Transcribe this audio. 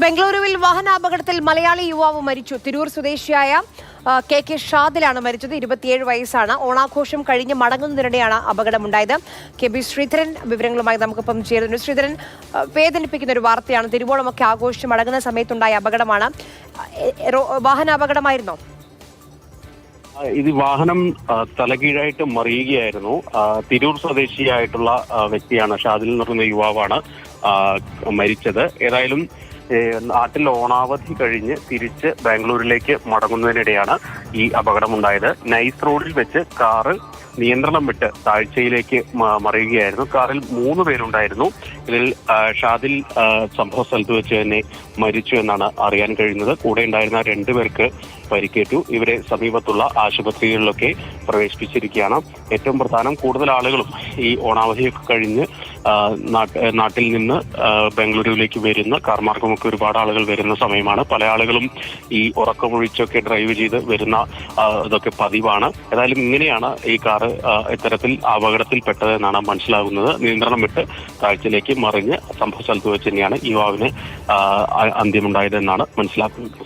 ബംഗളൂരുവിൽ വാഹനാപകടത്തിൽ മലയാളി യുവാവ് മരിച്ചു. തിരൂർ സ്വദേശിയായ കെ ഷാദിലാണ് മരിച്ചത്. 27 വയസ്സാണ്. ഓണാഘോഷം കഴിഞ്ഞ് മടങ്ങുന്നതിനിടെയാണ് അപകടമുണ്ടായത്. കെ ശ്രീധരൻ വിവരങ്ങളുമായി നമുക്കിപ്പം ചേരുന്നു. ശ്രീധരൻ, വേദനിപ്പിക്കുന്ന ഒരു വാർത്തയാണ്. തിരുവോണമൊക്കെ ആഘോഷിച്ച് മടങ്ങുന്ന സമയത്തുണ്ടായ അപകടമാണ്. വാഹനാപകടമായിരുന്നോ? ഇത് വാഹനം തലകീഴായിട്ട് മറിയുകയായിരുന്നു. തിരൂർ സ്വദേശിയായിട്ടുള്ള വ്യക്തിയാണ്, ഷാദിൽ എന്ന് പറയുന്ന യുവാവാണ് മരിച്ചത്. ഏതായാലും നാട്ടിൽ ഓണാവധി കഴിഞ്ഞ് തിരിച്ച് ബാംഗ്ലൂരിലേക്ക് മടങ്ങുന്നതിനിടെയാണ് ഈ അപകടമുണ്ടായത്. നൈസ് റോഡിൽ വെച്ച് കാറ് നിയന്ത്രണം വിട്ട് താഴ്ചയിലേക്ക് മറിയുകയായിരുന്നു. കാറിൽ 3 പേരുണ്ടായിരുന്നു. ഇതിൽ ഷാദിൽ സംഭവ സ്ഥലത്ത് വെച്ച് തന്നെ മരിച്ചു എന്നാണ് അറിയാൻ കഴിയുന്നത്. കൂടെ ഉണ്ടായിരുന്ന 2 പേർക്ക് പരിക്കേറ്റു. ഇവരെ സമീപത്തുള്ള ആശുപത്രികളിലൊക്കെ പ്രവേശിപ്പിച്ചിരിക്കുകയാണ്. ഏറ്റവും പ്രധാനം, കൂടുതൽ ആളുകളും ഈ ഓണാവധിയൊക്കെ കഴിഞ്ഞ് നാട്ടിൽ നിന്ന് ബംഗളൂരുവിലേക്ക് വരുന്ന കാർമാർഗമൊക്കെ ഒരുപാട് ആളുകൾ വരുന്ന സമയമാണ്. പല ആളുകളും ഈ ഉറക്കമൊഴിച്ചൊക്കെ ഡ്രൈവ് ചെയ്ത് വരുന്ന ഇതൊക്കെ പതിവാണ്. ഏതായാലും ഇങ്ങനെയാണ് ഈ കാറ് ഇത്തരത്തിൽ അപകടത്തിൽപ്പെട്ടതെന്നാണ് മനസ്സിലാകുന്നത്. നിയന്ത്രണം വിട്ട് താഴ്ചയിലേക്ക് മറിഞ്ഞ് സംഭവ സ്ഥലത്ത് വെച്ച് തന്നെയാണ് യുവാവിന് അന്ത്യമുണ്ടായതെന്നാണ് മനസ്സിലാക്കുന്നത്.